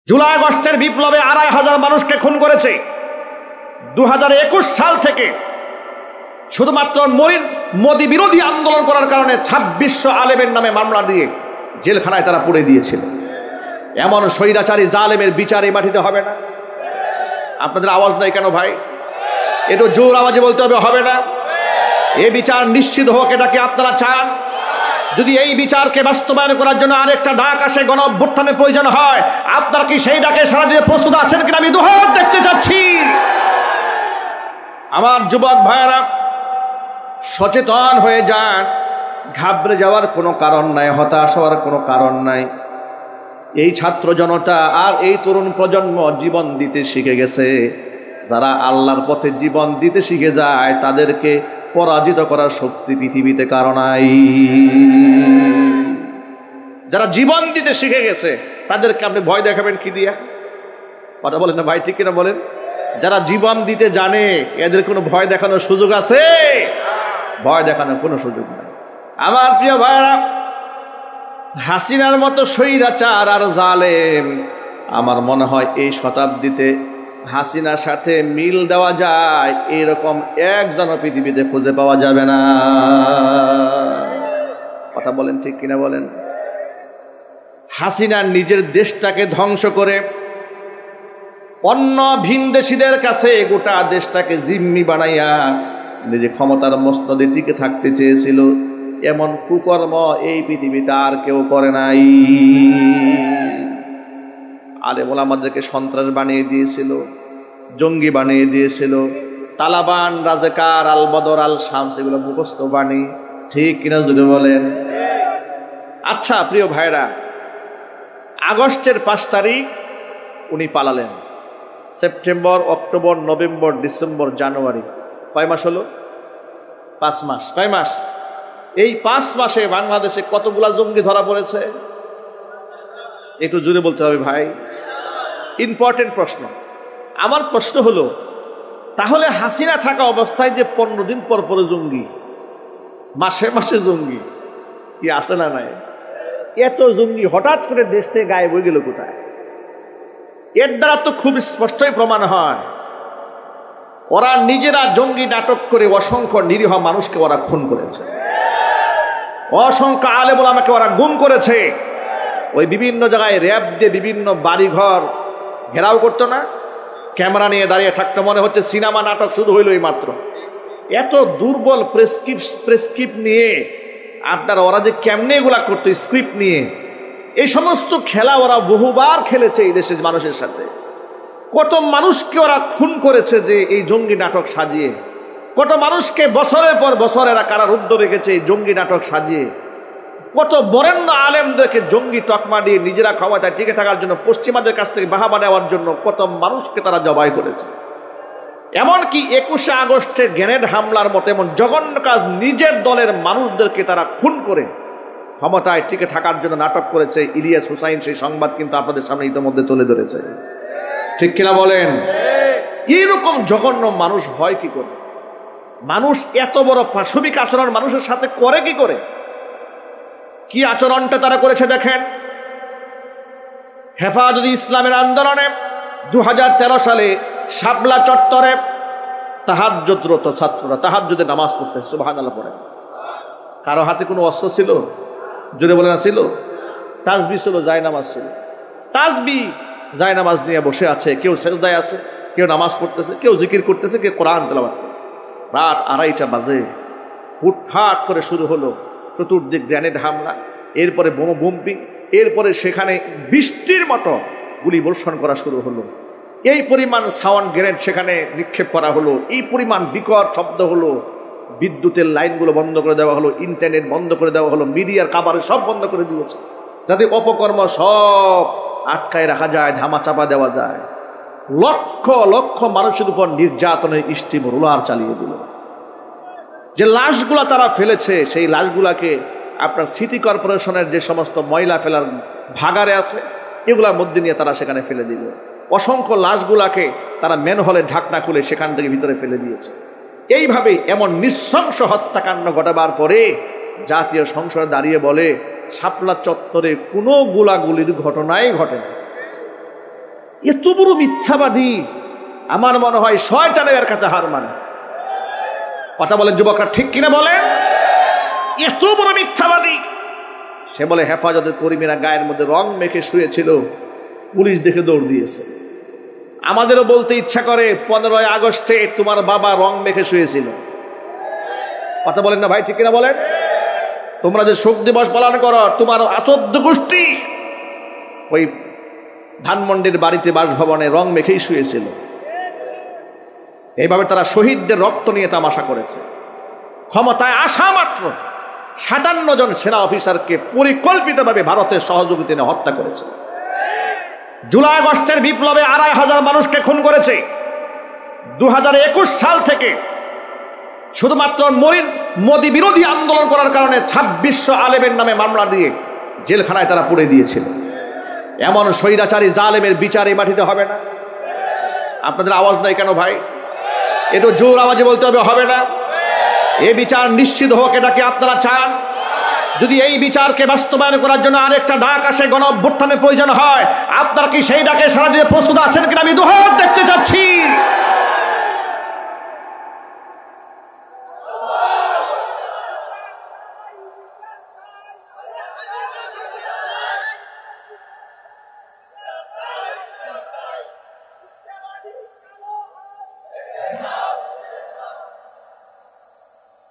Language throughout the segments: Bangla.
জুলাই আগস্টের বিপ্লবে ২৫০০ মানুষকে খুন করেছে। ২০২১ সাল থেকে শুধুমাত্র মোদী বিরোধী আন্দোলন করার কারণে ২৬০০ আলেমের নামে মামলা দিয়ে জেলখানায় তারা পুড়ে দিয়েছিল। এমন স্বৈরাচারী জালেমের বিচার এই মাটিতে হবে না? আপনাদের আওয়াজ নাই কেন ভাই? একটু জোর আওয়াজে বলতে হবে, হবে না? এই বিচার নিশ্চিত হোক, এটা কি আপনারা চান? যদি এই বিচারকে বাস্তবায়ন করার জন্য আরেকটা ডাক আসে, গণ অভ্যুত্থানের প্রয়োজন হয়, আপনারা কি সেই ডাকে সাড়া দিতে প্রস্তুত আছেন কিনা আমি দুহাত দেখতে চাচ্ছি। আমার যুবক ভাইয়েরা, সচেতন হয়ে যান। ঘাবড়ে যাওয়ার কোনো কারণ নাই, হতাশ হওয়ার কোনো কারণ নাই। এই ছাত্র জনতা আর এই তরুণ প্রজন্ম জীবন দিতে শিখে গেছে। যারা আল্লাহর পথে জীবন দিতে শিখে যায় তাদেরকে পরাজিত করার শক্তি পৃথিবীতে কারো নাই। যারা জীবন দিতে শিখে গেছে তাদেরকে আপনি ভয় দেখাবেন কি দিয়া? কথা বলেন না ভাই, ঠিক কিনা বলেন? যারা জীবন দিতে জানে এদের কোনো ভয় দেখানোর সুযোগ আছে? ভয় দেখানোর কোনো সুযোগ নাই। আমার প্রিয় ভাইরা, হাসিনার মতো স্বৈরাচার আর জালেম আমার মনে হয় এই শতাব্দীতে হাসিনার সাথে মিল দেওয়া যায় এরকম একজন পৃথিবীতে খুঁজে পাওয়া যাবে না। কথা বলেন, ঠিক কিনা বলেন? হাসিনা নিজের দেশটাকে ধ্বংস করে অন্য ভিনদেশীদের কাছে গোটা দেশটাকে জিম্মি বানাইয়া নিজে ক্ষমতার মসনদে টিকে থাকতে চেয়েছিল। এমন কুকর্ম এই পৃথিবীতে আর কেউ করে নাই। আলেম ওলামাদেরকে সন্ত্রাস বানিয়ে দিয়েছিল, জঙ্গি বানিয়ে দিয়েছিল। তালাবান, রাজাকার, আল বদর, আল শামস এগুলো মুখস্থ বাণী, ঠিক কিনা যদি বলেন? আচ্ছা প্রিয় ভাইরা, আগস্টের ৫ তারিখ উনি পালালেন। সেপ্টেম্বর, অক্টোবর, নভেম্বর, ডিসেম্বর, জানুয়ারি, কয় মাস হলো? ৫ মাস। কয় মাস? এই ৫ মাসে বাংলাদেশে কতগুলা জঙ্গি ধরা পড়েছে? একটু জোরে বলতে হবে ভাই, ইম্পর্টেন্ট প্রশ্ন। আমার প্রশ্ন হলো, তাহলে হাসিনা থাকা অবস্থায় যে ১৫ দিন পর পরে জঙ্গি, মাসে মাসে জঙ্গি কি আছে না নাই? এত জঙ্গি হঠাৎ করে দেশ থেকে গায়েব হয়ে গেল কোথায়? এর দ্বারা তো খুব স্পষ্টই প্রমাণ হয় ওরা নিজেরা জঙ্গি নাটক করে অসংখ্য নিরীহ মানুষকে ওরা খুন করেছে, অসংখ্য আলেম ওলামাকে ওরা গুম করেছে। ওই বিভিন্ন জায়গায় র্যাব দিয়ে বিভিন্ন বাড়িঘর ঘেরাও করতো না, ক্যামেরা নিয়ে দাঁড়িয়ে থাকতো, মনে হচ্ছে সিনেমা নাটক শুরু হইল এই মাত্র। এত দুর্বল প্রেসক্রিপ্ট নিয়ে আপনার ওরা যে কেমনে এগুলা করতো স্ক্রিপ্ট নিয়ে, এই সমস্ত খেলা ওরা বহুবার খেলেছে এই দেশের মানুষের সাথে। কত মানুষকে ওরা খুন করেছে যে এই জঙ্গি নাটক সাজিয়ে, কত মানুষকে বছরের পর বছর এরা কারারুদ্ধ রেখেছে এই জঙ্গি নাটক সাজিয়ে, কত বরেণ্য আলেমদেরকে জঙ্গি তকমা দিয়ে নিজেরা ক্ষমতায় টিকে থাকার জন্য পশ্চিমাদের কাছ থেকে বাহাবা নেওয়ার জন্য কত মানুষকে তারা জবাই করেছে। এমনকি ২১শে আগস্টের গ্রেনেড হামলার মতো এমন জঘন্য কাজ নিজের দলের মানুষদেরকে তারা খুন করে ক্ষমতায় টিকে থাকার জন্য নাটক করেছে। ইলিয়াস হুসাইন সেই সংবাদ কিন্তু আপনাদের সামনে ইতিমধ্যে তুলে ধরেছে, ঠিক কিনা বলেন? এইরকম জঘন্য মানুষ হয় কি করে? মানুষ এত বড় পাশবিক আচরণ মানুষের সাথে করে কি করে? কি আচরণটা তারা করেছে দেখেন। হেফাজতে ইসলামের আন্দোলনে ২০১৩ সালে শাপলা চত্বরে তাহাজ্জুদরত ছাত্ররা তাহাজ্জুদে নামাজ পড়তে সুবহানাল্লাহ পড়ে। কারো হাতে কোনো অস্ত্র ছিল? জোরে বলে না ছিল? তাসবিহ ছিল, জায়নামাজ ছিল। তাসবিহ জায়নামাজ নিয়ে বসে আছে, কেউ সেজদায় আছে, কেউ নামাজ পড়তেছে, কেউ জিকির করতেছে, কেউ কোরআন তেলাওয়াত করতেছে। রাত ২:৩০ বাজে হুটহাট করে শুরু হলো চতুর্দিক গ্রেনেড হামলা, এরপরে বোমা বম্পিং, এরপরে সেখানে বৃষ্টির মতো গুলি বর্ষণ করা শুরু হলো। এই পরিমাণ সাউন্ড গ্রেনেড সেখানে নিক্ষেপ করা হলো, এই পরিমাণ বিকট শব্দ হলো, বিদ্যুতের লাইনগুলো বন্ধ করে দেওয়া হলো, ইন্টারনেট বন্ধ করে দেওয়া হলো, মিডিয়ার কাভারেজ সব বন্ধ করে দিয়েছে যাতে অপকর্ম সব আটকায় রাখা যায়, ধামাচাপা দেওয়া যায়। লক্ষ লক্ষ মানুষের উপর নির্যাতনের স্টিম রোলার চালিয়ে দিল। যে লাশগুলা তারা ফেলেছে সেই লাশগুলাকে আপনার সিটি কর্পোরেশনের যে সমস্ত ময়লা ফেলার ভাগারে আছে এগুলার মধ্যে নিয়ে তারা সেখানে ফেলে দিল। অসংখ্য লাশগুলাকে তারা ম্যানহোলে ঢাকনা খুলে সেখান থেকে ভিতরে ফেলে দিয়েছে। এইভাবে এমন নৃশংস হত্যাকাণ্ড ঘটাবার পরে জাতীয় সংসদে দাঁড়িয়ে বলে শাপলা চত্বরে কোনো গোলাগুলির ঘটনাই ঘটে না। এত বড় মিথ্যাবাদী, আমার মনে হয় শয়তানের এর কাছে হার মানে। কথা বলেন যুবকরা, ঠিক কিনা বলেন? এত বড় মিথ্যাবাদী। সে বলে হেফাজতের কর্মীরা গায়ের মধ্যে রং মেখে শুয়েছিল, পুলিশ দেখে দৌড় দিয়েছে। আমাদেরও বলতে ইচ্ছা করে 15 আগস্টে তোমার বাবা রং মেখে শুয়েছিল। কথা বলেন না ভাই, ঠিক কিনা বলেন? তোমরা যে শোক দিবস পালন করো, তোমার আচোদ্দ গোষ্ঠী ওই ধানমন্ডির বাড়িতে বাসভবনে রং মেখেই শুয়েছিল। এইভাবে তারা শহীদদের রক্ত নিয়ে তামাশা করেছে। ক্ষমতায় আসা মাত্র 57 জন সেনা অফিসারকে পরিকল্পিতভাবে ভারতের সহযোগিতা নিয়ে হত্যা করেছে। জুলাই আগস্টের বিপ্লবে 2500 মানুষকে খুন করেছে। 2021 সাল থেকে শুধুমাত্র মোদী বিরোধী আন্দোলন করার কারণে 2600 আলেমের নামে মামলা দিয়ে জেলখানায় তারা পুড়ে দিয়েছিল। এমন স্বৈরাচারী জালেমের বিচার এই মাটিতে হবে না? আপনাদের আওয়াজ নাই কেন ভাই? একটু জোর আওয়াজে বলতে হবে না? এই বিচার নিশ্চিত হোক, এটা কি আপনারা চান? যদি এই বিচারকে বাস্তবায়ন করার জন্য আরেকটা ডাক আসে, গণ অভ্যুত্থানের প্রয়োজন হয়, আপনারা কি সেই ডাকে সাড়া দিতে প্রস্তুত আছেন কিনা আমি দুহাত দেখতে চাচ্ছি।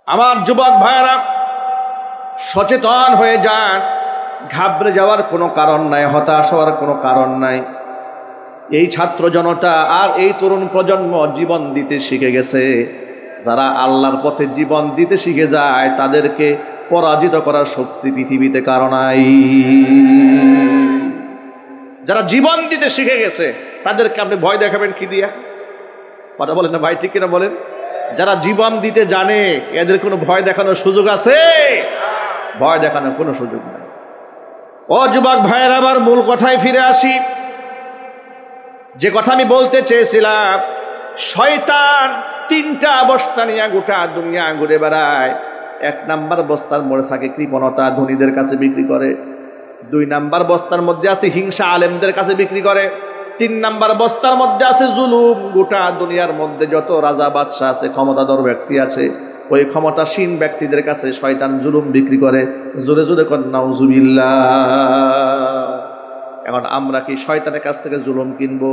আমার যুবক ভাইয়েরা, সচেতন হয়ে যান। ঘাবড়ে যাওয়ার কোনো কারণ নাই, হতাশ হওয়ার কোনো কারণ নাই। এই ছাত্র জনতা আর এই তরুণ প্রজন্ম জীবন দিতে শিখে গেছে। যারা আল্লাহর পথে জীবন দিতে শিখে যায়, তাদেরকে পরাজিত করার শক্তি পৃথিবীতে কারো নাই। যারা জীবন দিতে শিখে গেছে, তাদেরকে আপনি ভয় দেখাবেন কি দিয়া? কথা বলেন না ভাই, ঠিক কিনা বলেন? যারা জীবন দিতে জানে, এদের কোনো ভয় দেখানোর সুযোগ আছে? ভয় দেখানোর কোনো সুযোগ নেই। ও যুবক ভাইয়ের, আবার মূল কথায় ফিরে আসি। যে কথা আমি বলতে চেয়েছিলাম, শয়তান 3টা বস্তা নিয়ে গোটা দুনিয়া ঘুরে বেড়ায়। 1 নাম্বার বস্তার মধ্যে থাকে কৃপণতা, ধনীদের কাছে বিক্রি করে। 2 নাম্বার বস্তার মধ্যে আছে হিংসা, আলেমদের কাছে বিক্রি করে। 3 নাম্বার বস্তার মধ্যে আছে জুলুম। গোটা দুনিয়ার মধ্যে যত রাজা বাদশা আছে, ক্ষমতাধর ব্যক্তি আছে, ওই ক্ষমতাসীন ব্যক্তিদের কাছে শয়তান জুলুম বিক্রি করে। জোরে জোরে কর নাউজুবিল্লাহ। এখন আমরা কি শয়তানের কাছ থেকে জুলুম কিনবো,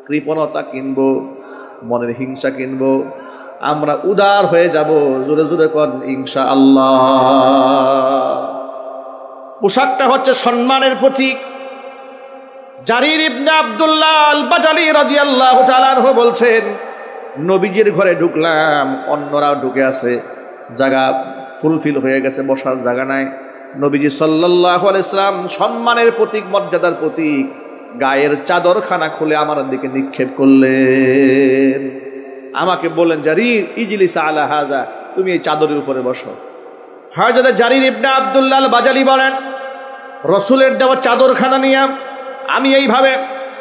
কৃপণতা কিনবো, মনের হিংসা কিনবো? আমরা উদার হয়ে যাব। জোরে জোরে কর ইনশাআল্লাহ। পোশাকটা হচ্ছে সম্মানের প্রতীক। জারির ইবনে আব্দুল্লাহ আল বাজালি রাদিয়াল্লাহু তাআলা আনহু বলছেন, নবীজির ঘরে ঢুকলাম, অন্যরাও ঢুকে আছে, জায়গা ফুলফিল হয়ে গেছে, বসার জায়গা নাই। নবীজি সাল্লাল্লাহু আলাইহি সাল্লাম সম্মানের প্রতীক, মর্যাদার প্রতীক, গায়ের চাদরখানা খুলে আমার দিকে নিক্ষেপ করলেন। আমাকে বললেন, জারির ইজলিস আলা হাযা, তুমি এই চাদরের উপরে বসো। হযরত জারির ইবনে আব্দুল্লাহ আল বাজালি বলেন, রাসূলের দেওয়া চাদরখানা নিয়ে আমি এইভাবে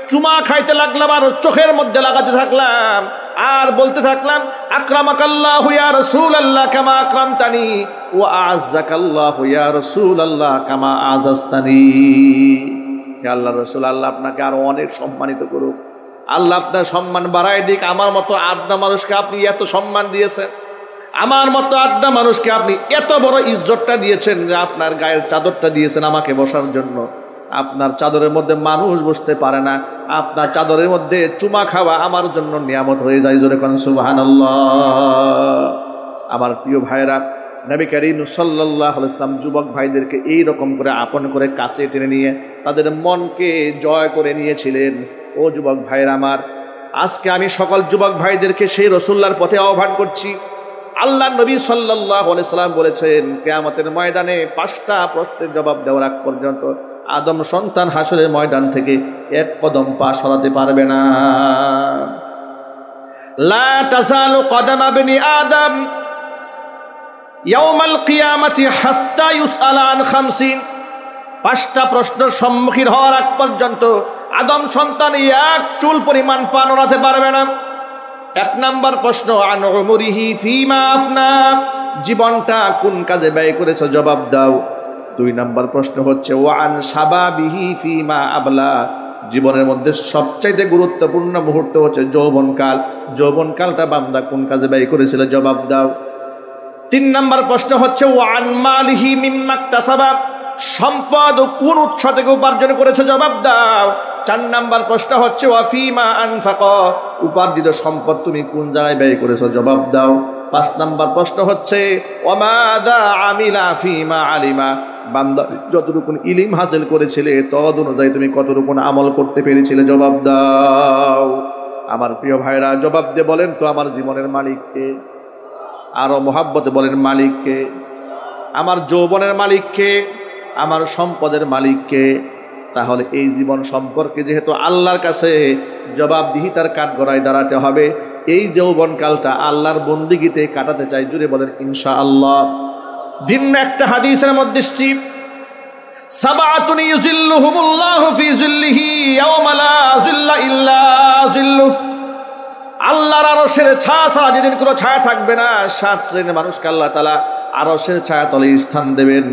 চুমা খাইতে লাগলাম, আর চোখের মধ্যে লাগাতে থাকলাম, আর বলতে থাকলাম, আকরামাকাল্লাহু ইয়া রাসূলুল্লাহ কামা আকরামতানি ওয়া আ'আজ্জাকাল্লাহু ইয়া রাসূলুল্লাহ কামা আ'আজতানি। হে আল্লাহর রাসূল, আল্লাহ আপনাকে আরো অনেক সম্মানিত করুক, আল্লাহ আপনার সম্মান বাড়ায় দিক। আমার মতো আদনা মানুষকে আপনি এত সম্মান দিয়েছেন, আমার মতো আদনা মানুষকে আপনি এত বড় ইজ্জতটা দিয়েছেন যে আপনার গায়ের চাদরটা দিয়েছেন আমাকে বসার জন্য। আপনার চাদরের মধ্যে মানুষ বসতে পারে না, আপনার চাদরের মধ্যে চুমা খাওয়া আমার জন্য নিয়ামত হয়ে যায়। জোরে কোন সুবহানাল্লাহ। আমার প্রিয় ভাইরা, নবী করিম সাল্লাল্লাহু আলাইহি ওয়াসাল্লাম যুবক ভাইদেরকে এই রকম করে আপন করে কাছে টেনে নিয়ে তাদের মনকে জয় করে নিয়েছিলেন। ও যুবক ভাইরা আমার, আজকে আমি সকল যুবক ভাইদেরকে সেই রাসূলুল্লাহর পথে আহ্বান করছি। আল্লাহ নবী সাল্লাল্লাহু আলাইহি ওয়াসাল্লাম বলেছেন, কিয়ামতের ময়দানে 5টা প্রশ্নের জবাব দেওয়ার আগ পর্যন্ত আদম সন্তান হাসরের ময়দান থেকে 1 কদম পা সরাতে পারবে না। লা তাযালু কদামা বনি আদম ইয়াউমাল কিয়ামাতি হাত্তা ইউসআলা আন 50। 5টা প্রশ্নের সম্মুখীন হওয়ার আগ পর্যন্ত আদম সন্তান 1 চুল পরিমাণ পা নড়াতে পারবে না। 1 নাম্বার প্রশ্ন, আন উমরিহি ফিমা আফনা, জীবনটা কোন কাজে ব্যয় করেছো জবাব দাও। 2 নাম্বার প্রশ্ন হচ্ছে, ওয়ান শাবাবিহি ফিমা আবলা, জীবনের মধ্যে সবচাইতে গুরুত্বপূর্ণ মুহূর্ত হচ্ছে যৌবনকাল। যৌবনকালটা বান্দা কোন কাজে ব্যয় করেছিল, জবাব দাও। 3 নম্বর প্রশ্ন হচ্ছে ওয়ান মালিহি মিম্মা ইকতাসাবা, সম্পদ কোন উৎস থেকে উপার্জন করেছে, জবাব দাও। 4 নম্বর প্রশ্ন হচ্ছে ওয়াফিমা আনফাকা, উপার্জিত সম্পদ তুমি কোন জায়গায় ব্যয় করেছো, জবাব দাও। 5 নম্বর প্রশ্ন হচ্ছে ওয়ামাদা আমিলা ফিমা আলিমা, বান্দা যতটুকু ইলম হাসিল করেছিলে তদ অনুযায়ী তুমি কতটুকু আমল করতে পেরেছিলে, জবাব দাও। আমার প্রিয় ভাইরা, জবাব দিয়ে বলেন তো আমার জীবনের মালিককে, আরো মোহাব্বতে বলেন মালিককে। আমার যৌবনের মালিককে, আমার সম্পদের মালিককে। তাহলে এই জীবন সম্পর্কে যেহেতু আল্লাহর কাছে জবাবদিহিতার কাঠগড়ায় দাঁড়াতে হবে, এই যৌবনকালটা আল্লাহর বন্দিগিতে কাটাতে চাই, জুড়ে বলেন ইনশাআল্লাহ। ভিন্ন একটা হাদিসের মধ্যে সাবাতুন ইউজিল্লুহুমুল্লাহু ফি জিল্লিহি ইয়াওমা লা জিল্লা ইল্লা জিল্লুহ, আল্লাহর আরশের ছায়া ছাড়া যেদিন কোনো ছায়া থাকবে না, 7 শ্রেণীর মানুষকে আল্লাহ তাআলা আরশের ছায়া তলে স্থান দেবেন।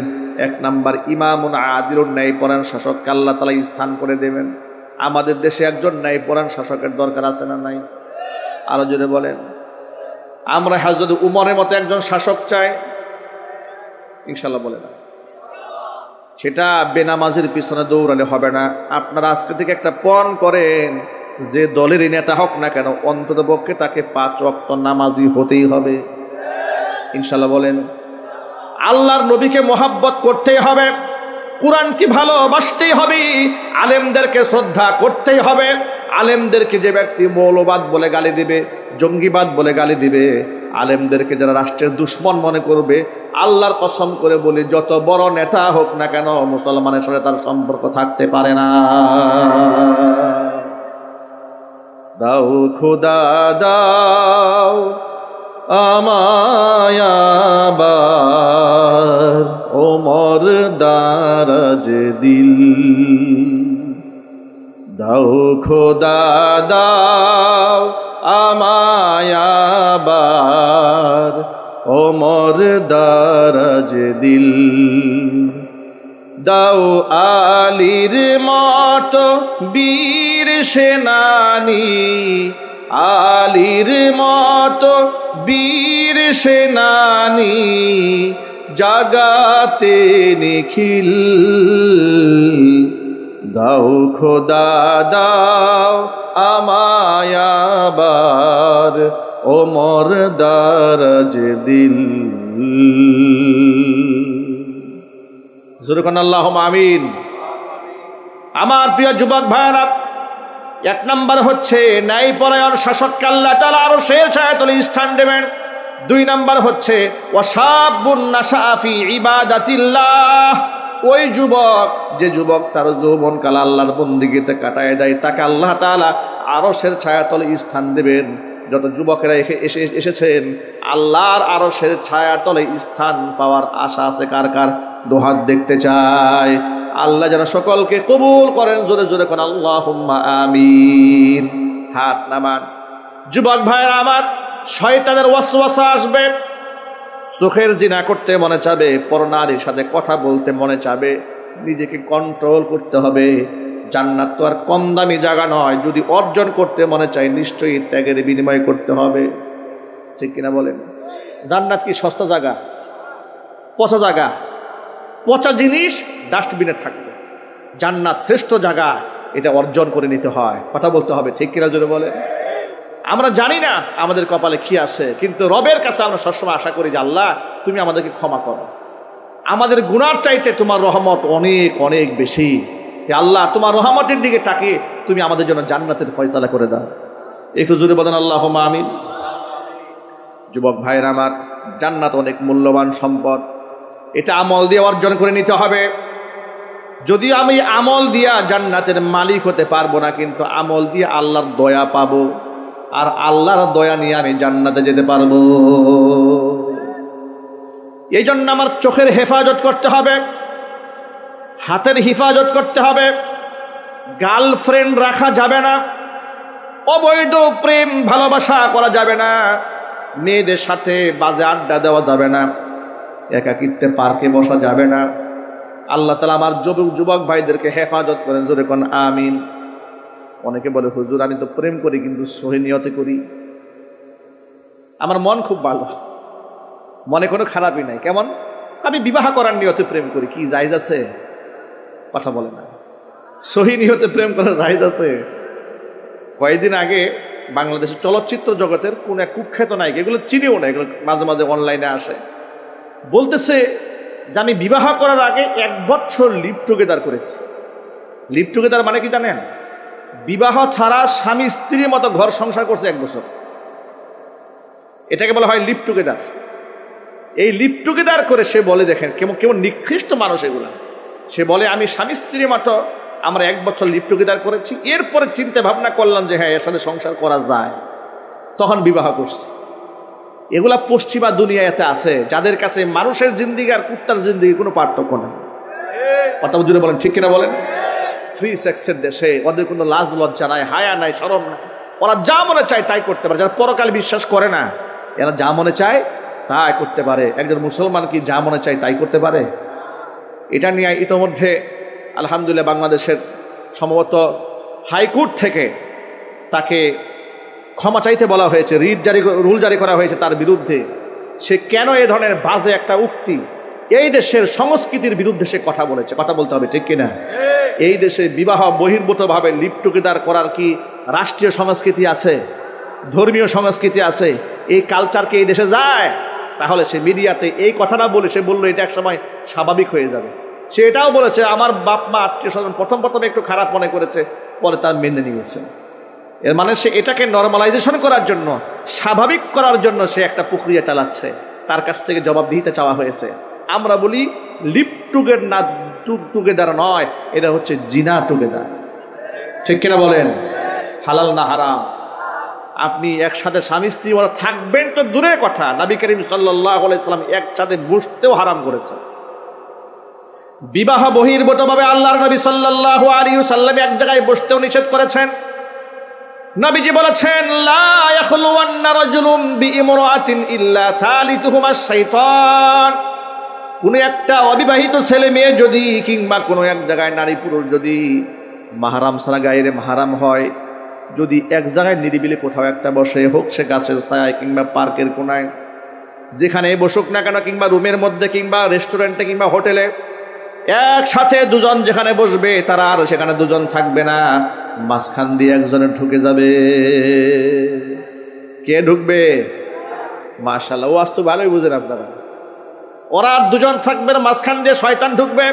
1 নাম্বার ইমামুন আদিলুন, ন্যায়পরায়ণ শাসককে আল্লাহ তাআলা স্থান করে দেবেন। আমাদের দেশে একজন ন্যায়পরায়ণ শাসকের দরকার আছে না নাই? আরো জোরে বলেন। আমরা হযরত উমরের মতো একজন শাসক চাই, ইনশাআল্লাহ বলে না। সেটা বেনামাজির পিছনে দৌড়ালে হবে না। আপনারা আজকে থেকে একটা পণ করেন, যে দলেরই নেতা হোক না কেন অন্তত পক্ষে তাকে 5 ওয়াক্ত নামাজি হতেই হবে, ইনশাআল্লাহ বলেন। আল্লাহর নবীকে মোহাব্বত করতেই হবে, কুরআনকে ভালোবাসতেই হবে, আলেমদেরকে শ্রদ্ধা করতেই হবে। আলেমদেরকে যে ব্যক্তি মৌলবাদ বলে গালি দিবে, জঙ্গিবাদ বলে গালি দিবে, আলেমদেরকে যারা রাষ্ট্রের দুশ্মন মনে করবে, আল্লাহর কসম করে বলি যত বড় নেতা হোক না কেন মুসলমানের সাথে তার সম্পর্ক থাকতে পারে না। দাও খোদা দাও আমায় আবার ওমর দারাজ দিল, দাও খোদা দাও আমায় আবার ওমর দারাজ দিল, দাও আলীর মতো বীর সেনানী, আলীর মতো বীর সেনানী, জাগাতে নিখিল, দাও খোদা দাও আমায় আবার ওমর দারাজ দিল। জোরে কোন আল্লাহুম্মা আমিন। আমার প্রিয় যুবক ভাইরা, 1 নম্বর হচ্ছে ন্যায়পরায়ণ শাসককে আল্লাহ তাআলা আরশের ছায়াতলে স্থান দেবেন। 2 নম্বর হচ্ছে ওয়াশাবুন নাশা ফি ইবাদাতিল্লাহ, ওই যুবক যে যুবক তার যৌবনকাল আল্লাহর বন্দেগীতে কাটায় দেয়, তাকে আল্লাহ তাআলা আরশের ছায়াতলে স্থান দেবেন। যত যুবকেরা এসেছেন আল্লাহর আরশের ছায়াতলে স্থান পাওয়ার আশা আছে কার কার? দুহাত দেখতে চায়। আল্লাহ যেন সকলকে কবুল করেন, জোরে জোরে কোন আল্লাহুম্মা আমিন। হাত নামান। যুবক ভাইরা আমার, শয়তানের ওয়াসওয়াসা আসবে, চোখের জিনা করতে মনে চাবে, পরনারীর সাথে কথা বলতে মনে চাবে, নিজেকে কন্ট্রোল করতে হবে। জান্নাত তো আর কম দামি জায়গা নয়, যদি অর্জন করতে মনে চাই নিশ্চয়ই ত্যাগের বিনিময় করতে হবে, ঠিক কিনা বলেন? জান্নাত কি সস্তা জায়গা? পচা জায়গা। পচা জিনিস ডাস্টবিনে থাকবে। জান্নাত শ্রেষ্ঠ জায়গা, এটা অর্জন করে নিতে হয়, কথা বলতে হবে, ঠিক কিনা জোরে বলে? আমরা জানি না আমাদের কপালে কি আছে, কিন্তু রবের কাছে আমরা সবসময় আশা করি যে আল্লাহ তুমি আমাদেরকে ক্ষমা করো, আমাদের গুনার চাইতে তোমার রহমত অনেক অনেক বেশি। আল্লাহ তোমার রহমতের দিকে তাকিয়ে তুমি আমাদের জন্য জান্নাতের ফয়সালা করে দাও। একটু জোরে বলেন আল্লাহুম্মা আমিন। যুবক ভাইরা আমার, জান্নাত অনেক মূল্যবান সম্পদ, এটা আমল দিয়ে অর্জন করে নিতে হবে। যদিও আমি আমল দিয়া জান্নাতের মালিক হতে পারবো না, কিন্তু আমল দিয়ে আল্লাহর দয়া পাবো, আর আল্লাহর দয়া নিয়ে আমি জান্নাতে যেতে পারবো। এই জন্য আমার চোখের হেফাজত করতে হবে, হাতের হেফাজত করতে হবে, গার্লফ্রেন্ড রাখা যাবে না, অবৈধ প্রেম ভালোবাসা করা যাবে না, মেয়েদের সাথে বাজে আড্ডা দেওয়া যাবে না, একাকিত্বে পার্কে বসা যাবে না। আল্লাহ তাআলা আমার যুবক ভাইদেরকে হেফাজত করেন, জোরে কোন আমিন। অনেকে বলে হুজুর আমি তো প্রেম করি কিন্তু সহি নিয়তে করি। আমার মন খুব ভালো, মনে কোনো খারাপই নাই। কেমন? আমি বিবাহ করার নিয়তে প্রেম করি, কি জায়েজ আছে? কথা বলে না। সহি নিয়তে প্রেম করার জায়েজ আছে? কয়েকদিন আগে বাংলাদেশের চলচ্চিত্র জগতের কোন এক কুখ্যাত নায়ক, এগুলো চিনিও না, এগুলো মাঝে মাঝে অনলাইনে আসে, বলতেছে যে আমি বিবাহ করার আগে 1 বছর লিভ টুগেদার করেছি। লিভ টুগেদার মানে কি জানেন? বিবাহ ছাড়া স্বামী স্ত্রীর মতো ঘর সংসার করছে 1 বছর, এটাকে বলা হয় লিভ টুগেদার। এই লিভ টুগেদার করে সে বলে, দেখেন কেমন কেমন নিকৃষ্ট মানুষ এগুলা, সে বলে আমি স্বামী স্ত্রীর মতো আমরা 1 বছর লিভ টুগেদার করেছি, এরপরে চিন্তা ভাবনা করলাম যে হ্যাঁ এর সাথে সংসার করা যায়, তখন বিবাহ করছি। এগুলা পশ্চিমা দুনিয়াতে আছে, যাদের কাছে মানুষের জিন্দিগি আর কুত্তার জিন্দিগি কোনো পার্থক্য নেই। কথা জুড়ে বলেন, ঠিক কিনা বলেন? ফ্রি সেক্সের দেশে ওদের কোনো লাজ লজ্জা নাই, হায়া নাই, শরম নাই, ওরা যা মনে চায় তাই করতে পারে। যারা পরকালে বিশ্বাস করে না, এরা যা মনে চায় তাই করতে পারে। একজন মুসলমান কি যা মনে চায় তাই করতে পারে? এটা নিয়ে ইতোমধ্যে আলহামদুলিল্লাহ বাংলাদেশের সম্ভবত হাইকোর্ট থেকে তাকে ক্ষমা চাইতে বলা হয়েছে, রুল জারি করা হয়েছে তার বিরুদ্ধে। সে কেন এ ধরনের বাজে একটা উক্তি, এই দেশের সংস্কৃতির বিরুদ্ধে সে কথা বলেছে, কথা বলতে হবে, ঠিক কিনা? এই দেশে বিবাহ বহির্ভূতভাবে লিভ টুগেদার করার কি রাষ্ট্রীয় সংস্কৃতি আছে, ধর্মীয় সংস্কৃতি আছে? এই কালচারকে এই দেশে যায়? তাহলে সে মিডিয়াতে এই কথাটা বলে সে বললো এটা একসময় স্বাভাবিক হয়ে যাবে। সে এটাও বলেছে আমার বাপ মা আত্মীয় স্বজন প্রথম একটু খারাপ মনে করেছে, পরে তার মেনে নিয়েছে। এর মানে সে এটাকে নর্মালাইজেশন করার জন্য, স্বাভাবিক করার জন্য সে একটা প্রক্রিয়া চালাচ্ছে, তার কাছ থেকে জবাবদিহিতা চাওয়া হয়েছে। আমরা বলি লিভ টুগেদার নয়, এটা হচ্ছে জিনা টুগেদার, ঠিক কিনা বলেন? হালাল না হারাম? আপনি একসাথে স্বামী স্ত্রী থাকবেন তো দূরের কথা, নবী করিম সাল্লাল্লাহু আলাইহি সাল্লাম একসাথে বসতেও হারাম করেছেন। বিবাহ বহির্ভূতভাবে আল্লাহর নবী সাল্লাল্লাহু আলাইহি ওয়াসাল্লাম এক জায়গায় বসতেও নিষেধ করেছেন। নবীজি বলেছেন লা ইয়াখলুওয়ান্না রাজুলুম বিইমরাতিন ইল্লা থালিথুহুমা শাইতান। কোন একটা অবিবাহিত ছেলে মেয়ে যদি কিংবা কোনো এক জায়গায় নারী পুরুষ যদি মাহরাম ছাড়া গায়ের মাহরাম হয়, যদি এক জায়গায় নিরিবিলি কোথাও একটা বসে, হোক সে গাছের ছায়ায় কিংবা পার্কের কোনায়, যেখানে বসুক না কেন, কিংবা রুমের মধ্যে কিংবা রেস্টুরেন্টে কিংবা হোটেলে, একসাথে দুজন যেখানে বসবে তারা আর সেখানে দুজন থাকবে না, মাঝখান দিয়ে একজনে ঢুকে যাবে। কে ঢুকবে? মাশাআল্লাহ, ও আজ তো ভালোই বুঝেন আপনারা। ওরা আর দুজন থাকবে না, মাঝখান দিয়ে শয়তান ঢুকবে।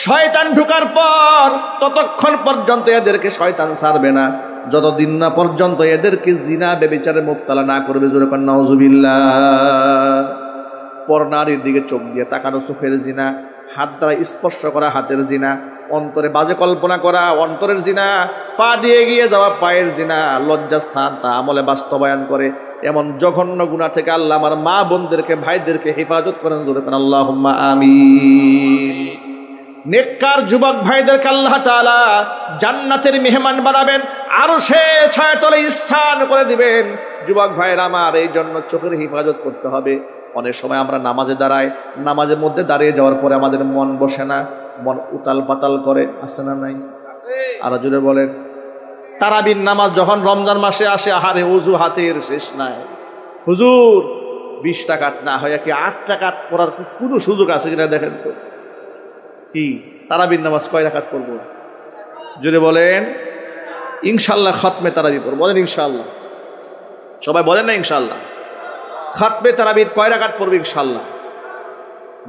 শয়তান ঢুকার পর ততক্ষণ পর্যন্ত এদেরকে শয়তান ছাড়বে না যতদিন না পর্যন্ত এদেরকে জিনা ব্যভিচারে মুবতালা না করবে। জোরে কর নাউজুবিল্লাহ। পরনারীর দিকে চোখ দিয়ে তাকানো চোখের জিনা, হাত দ্বারা স্পর্শ করা হাতের জিনা, অন্তরে বাজে কল্পনা করা অন্তরের জিনা, পা দিয়ে এগিয়ে যাওয়া পায়ের জিনা, লজ্জাস্থান তা আমলে বাস্তবায়ন করে এমন জঘন্য গুনাহ থেকে আল্লাহ আমার মা বোনদেরকে ভাইদেরকে হেফাজত করেন। জোরে করেন আল্লাহুম্মা আমিন। নেককার যুবক ভাইদেরকে আল্লাহ তাআলা জান্নাতের মেহমান বানাবেন, আরশে ছায়াতলে স্থান করে দিবেন। যুবক ভাইয়ের আমার, এই জন্য চোখের হেফাজত করতে হবে। অনেক সময় আমরা নামাজে দাঁড়াই, নামাজের মধ্যে দাঁড়িয়ে যাওয়ার পরে আমাদের মন বসে না, মন উতাল পাতাল করে, আছে না নাই? আর জুড়ে বলেন। তারাবির নামাজ যখন রমজান মাসে আসে, আহারে ওযু হাতের শেষ নাই। হুজুর 20 রাকাত না হয় কি 8 রাকাত পড়ার কোনো সুযোগ আছে কিনা দেখেন তো। কি তারাবির নামাজ কয় রাকাত পড়বো? জুড়ে বলেন। ইনশাআল্লাহ খতমে তারাবি পড়ব। বলেন ইনশাআল্লাহ। সবাই বলেন না ইনশাআল্লাহ। খতমে তারাবির কয় রাকাত পড়ব ইনশাআল্লাহ?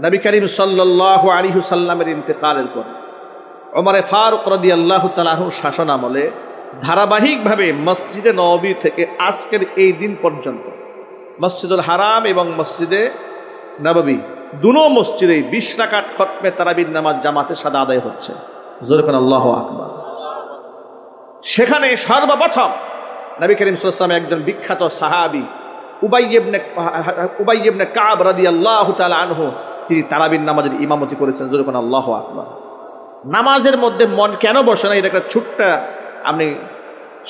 নবী করিম সাল্লাল্লাহু আলাইহি ওয়াসাল্লামের ইন্তেকালের পর ওমরে ফারুক রাদিয়াল্লাহু তাআলা আনহু শাসন আমলে ধারাবাহিকভাবে মসজিদে নববী থেকে আজকের এই দিন পর্যন্ত মসজিদুল হারাম এবং মসজিদে নববী দুনো মসজিদেই 20 রাকাত খতমে তারাবির নামাজ জামাতের সাথে আদায় হচ্ছে। জোরে করে আল্লাহু আকবার। সেখানে সর্বপ্রথম নবী করিম সাল্লাল্লাহু আলাইহি ওয়াসাল্লাম একজন বিখ্যাত সাহাবী উবাই ইবনে কাব রাদিয়াল্লাহু তাআলা আনহু, তিনি তারাবির নামাজের ইমামতি করেছেন। জোরে করে আল্লাহু আকবার। নামাজের মধ্যে মন কেন বসে না, এটা একটা ছোট্ট আমি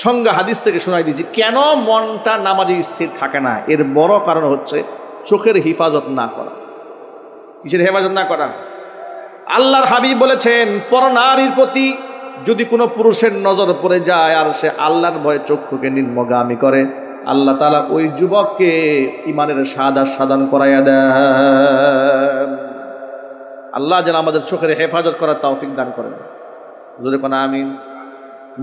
সংজ্ঞা হাদিস থেকে শোনাই দিচ্ছি। কেন মনটা নামাজে স্থির থাকে না, এর বড় কারণ হচ্ছে চোখের হেফাজত না করা। কিসের হেফাজত না করা? আল্লাহর হাবিব বলেছেন পরনারীর প্রতি যদি কোনো পুরুষের নজর পড়ে যায় আর সে আল্লাহর ভয়ে চক্ষুকে নিম্নগামী করে, আল্লাহ তাআলা ওই যুবককে ঈমানের শাহাদাত সাধন করাইয়া দেন। আল্লাহ যেন আমাদের চোখের হেফাজত করার তৌফিক দান করেন। জোরে কোন আমিন।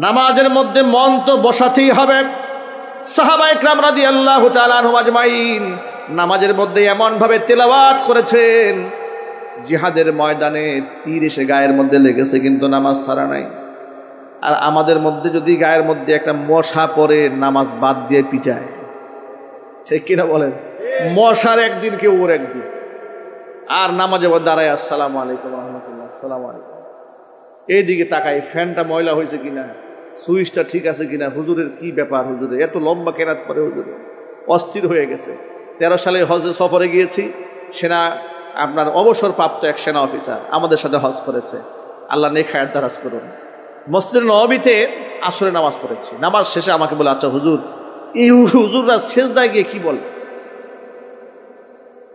নামাজের মধ্যে মন তো বসাতেই হবে। সাহাবায়ে কেরাম রাদিয়াল্লাহু তাআলা আনহুম আজমাইন নামাজের মধ্যে এমন ভাবে তেলাওয়াত করেছেন, জিহাদের ময়দানে তীর এসে গায়ের মধ্যে লেগেছে কিন্তু নামাজ ছাড়া নাই। আর আমাদের মধ্যে যদি গায়ের মধ্যে একটা মশা পড়ে নামাজ বাদ দিয়ে পিটায়, ঠিক কিনা বলেন? মশার একদিন কেউ ওর একদিন। আর নামাজে দাঁড়ায় আসসালামু আলাইকুম রহমতুল্লাহ, আসসালামু আলাইকুম, এইদিকে তাকাই ফ্যানটা ময়লা হয়েছে কিনা, সুইচটা ঠিক আছে কিনা, হুজুরের কি ব্যাপার, হুজুরের এত লম্বা কেরাত পরে, হুজুরে অস্থির হয়ে গেছে। 13 সালে হজ সফরে গিয়েছি, সেনা আপনার অবসরপ্রাপ্ত এক সেনা অফিসার আমাদের সাথে হজ করেছে, আল্লাহ নেক হায়াত দারাজ করুন। মসজিদে নববীতে আসরে নামাজ পড়েছি। নামাজ শেষে আমাকে বলে, আচ্ছা হুজুর, এই হুজুররা সেজদায় গিয়ে কি বলে?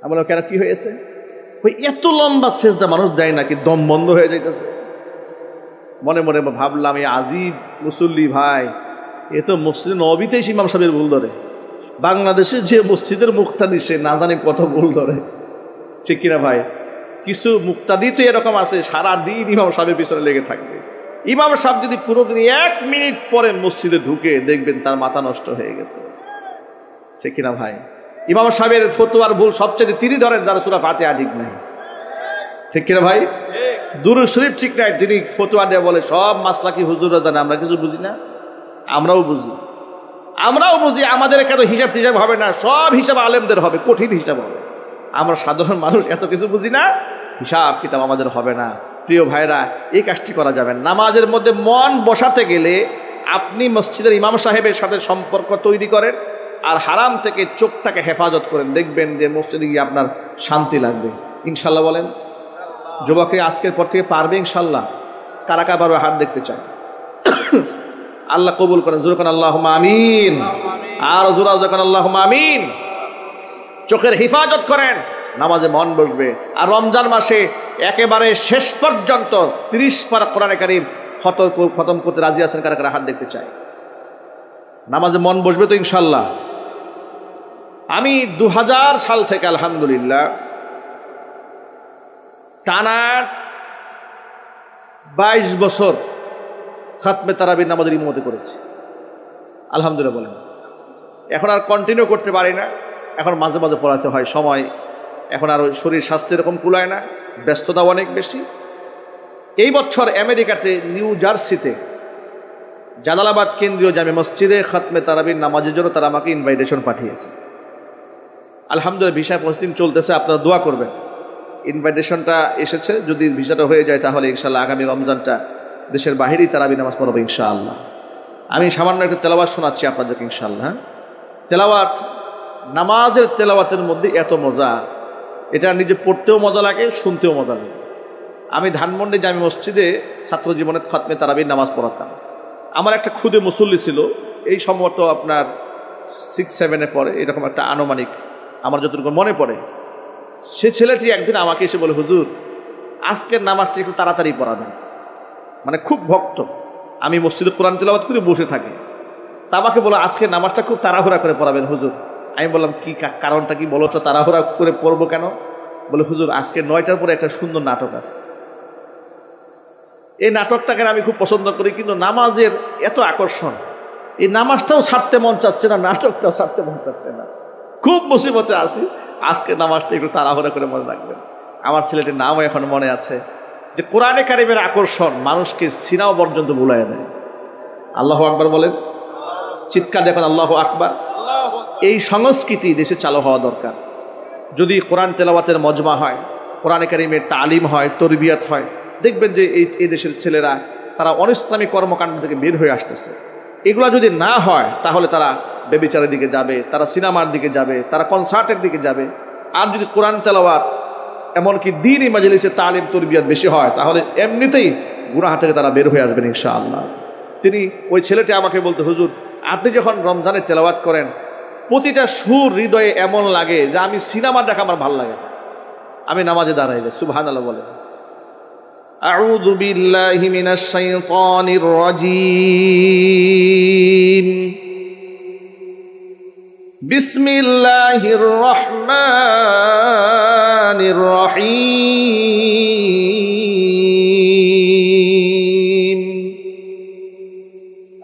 আমি বললাম, কেন কি হয়েছে? ওই এত লম্বা সেজদা মানুষ দেয় নাকি দম বন্ধ হয়ে যাইতেছে। মনে মনে ভাবলাম, এই আজিব মুসল্লি ভাই, এ তো মসজিদে নববীতে ইমাম সাহেবের ভুল ধরে, বাংলাদেশে যে মসজিদের মুক্তাদি সে না জানি কত ভুল ধরে, ঠিক কিনা ভাই? কিছু মুক্তাদি তো এরকম আছে সারাদিন ইমাম সাহেবের পিছনে লেগে থাকবে। ইমাম সাহেব যদি পুরোদিন 1 মিনিট পরে মসজিদে ঢুকে, দেখবেন তার মাথা নষ্ট হয়ে গেছে, ঠিক কিনা ভাই? ইমাম সাহেবের ফতোয়ার ভুল সবচেয়ে তিনি ধরেন যারা সূরা ফাতিহা ঠিক নাই, ঠিক কিনা ভাই? দুরূদ শরীফ ঠিক নাই, তিনি ফতোয়া দিয়ে বলে সব মাসলা কি হুজুররা জানে, আমরা কিছু বুঝি না? আমরাও বুঝি, আমাদের এত হিসাব টিসাব হবে না, সব হিসাব আলেমদের হবে, কঠিন হিসাব হবে। আমরা সাধারণ মানুষ এত কিছু বুঝি না, হিসাব কিতাব আমাদের হবে না। প্রিয় ভাইরা, এই কাজটি করা যাবে না। নামাজের মধ্যে মন বসাতে গেলে আপনি মসজিদের ইমাম সাহেবের সাথে সম্পর্ক তৈরি করেন, আর হারাম থেকে চোখটাকে হেফাজত করেন, দেখবেন যে মসজিদে গিয়ে আপনার শান্তি লাগবে ইনশাল্লাহ। বলেন যুবকে আজকের পর থেকে পারবে ইনশাল্লাহ? কারা কারা পারবে? হাত দেখতে চাই। আল্লাহ কবুল করেন, জোরে করেন আল্লাহুম্মা আমিন। আর জোরে করেন আল্লাহুম্মা আমিন। চোখের হেফাজত করেন, নামাজে মন বসবে। আর রমজান মাসে একেবারে শেষ পর্যন্ত 30 পারা কোরআনে কারীম খতম করতে রাজি আছেন? কারা কারা হাত দেখতে চাই? নামাজে মন বসবে তো ইনশাল্লাহ। আমি 2000 সাল থেকে আলহামদুলিল্লাহ টানা 22 বছর খাতমে তারাবির নামাজের ইমামতি করেছি আলহামদুলিল্লাহ। বলেন এখন আর কন্টিনিউ করতে পারি না, এখন মাঝে মাঝে পড়াতে হয়, সময় এখন আর শরীর স্বাস্থ্য এরকম কুলায় না, ব্যস্ততা অনেক বেশি। এই বছর আমেরিকাতে নিউ জার্সিতে জালালাবাদ কেন্দ্রীয় জামে মসজিদে খাতমে তারাবির নামাজের জন্য তারা আমাকে ইনভাইটেশন পাঠিয়েছে। আলহামদুলিল্লাহ ভিসা প্রসেসিং চলতেছে, আপনারা দোয়া করবেন। ইনভাইটেশনটা এসেছে, যদি ভিসাটা হয়ে যায় তাহলে ইনশাআল্লাহ আগামী রমজানটা দেশের বাহিরেই তারাবি নামাজ পড়াবো ইনশাআল্লাহ। আমি সামান্য একটু তেলাওয়াত শোনাচ্ছি আপনাদেরকে ইনশাআল্লাহ। তেলাওয়াত, নামাজের তেলাওয়াতের মধ্যে এত মজা, এটা নিজে পড়তেও মজা লাগে, শুনতেও মজা লাগে। আমি ধানমন্ডি জামে মসজিদে ছাত্র জীবনে খাতমে তারাবির নামাজ পড়াতাম। আমার একটা খুদে মুসল্লি ছিল, এই সম্ভবত আপনার 6-7-এ পড়ে, এরকম একটা আনুমানিক আমার যতটুকু মনে পড়ে। সে ছেলেটি একদিন আমাকে এসে বলে, হুজুর আজকের নামাজটা একটু তাড়াতাড়ি পড়াবেন। মানে খুব ভক্ত, আমি মসজিদে কোরআন তিলাওয়াত করে বসে থাকি, তা আমাকে বলো আজকের নামাজটা খুব তাড়াহুড়া করে পড়াবেন হুজুর। আমি বললাম কি কারণটা কি বলো তো, তাড়াহুড়া করে পড়বো কেন? বলে হুজুর আজকে 9টার পরে একটা সুন্দর নাটক আছে, এই নাটকটাকে আমি খুব পছন্দ করি, কিন্তু নামাজের এত আকর্ষণ, এই নামাজটাও ছাড়তে মন চাচ্ছে না, নাটকটাও ছাড়তে মন চাচ্ছে না, খুব মুসিবতে আছি, আজকে নামাজটা একটু তাড়াহুড়া করে মনে রাখবেন। আমার ছেলেটির নামও এখন মনে আছে, যে কোরআনে কারিমের আকর্ষণ মানুষকে সিনাও পর্যন্ত ভুলায় দেয়। আল্লাহু আকবার বলেন, চিৎকার দেখেন আল্লাহু আকবার। এই সংস্কৃতি দেশে চালু হওয়া দরকার। যদি কোরআন তেলাওয়াতের মজমা হয়, কোরআনে কারিমের তালিম হয়, তরবিয়াত হয়, দেখবেন যে এই দেশের ছেলেরা তারা অনিসলামী কর্মকাণ্ড থেকে বের হয়ে আসতেছে। এগুলো যদি না হয় তাহলে তারা বেবিচারের দিকে যাবে, তারা সিনেমার দিকে যাবে, তারা কনসার্টের দিকে যাবে। আর যদি কোরআন তেলাওয়াত এমনকি দ্বীনি মাজলিসে তালিম তরবিয়াত বেশি হয়, তাহলে এমনিতেই গুনাহ থেকে তারা বের হয়ে আসবেন ইনশাআল্লাহ। তিনি ওই ছেলেটি আমাকে বলতে, হুজুর আপনি যখন রমজানে তেলাওয়াত করেন প্রতিটা সুর হৃদয়ে এমন লাগে যে আমি সিনেমা দেখা আমার ভালো লাগে, আমি নামাজে দাঁড়াইলে সুবহানাল্লাহ বলে। أعوذ بالله من الشيطان الرجيم بسم الله الرحمن الرحيم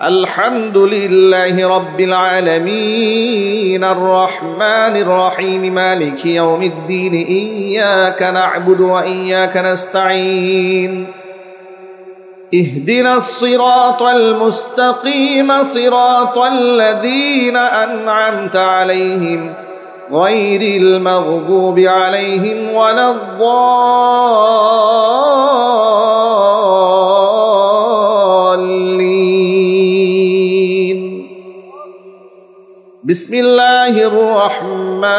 الحمد لله رب العالمين الرحمن الرحيم مالك يوم الدين إياك نعبد وإياك نستعين اهدنا الصراط المستقيم صراط الذين أنعمت عليهم غير المغضوب عليهم ولا الضالين بسم الله الرحمن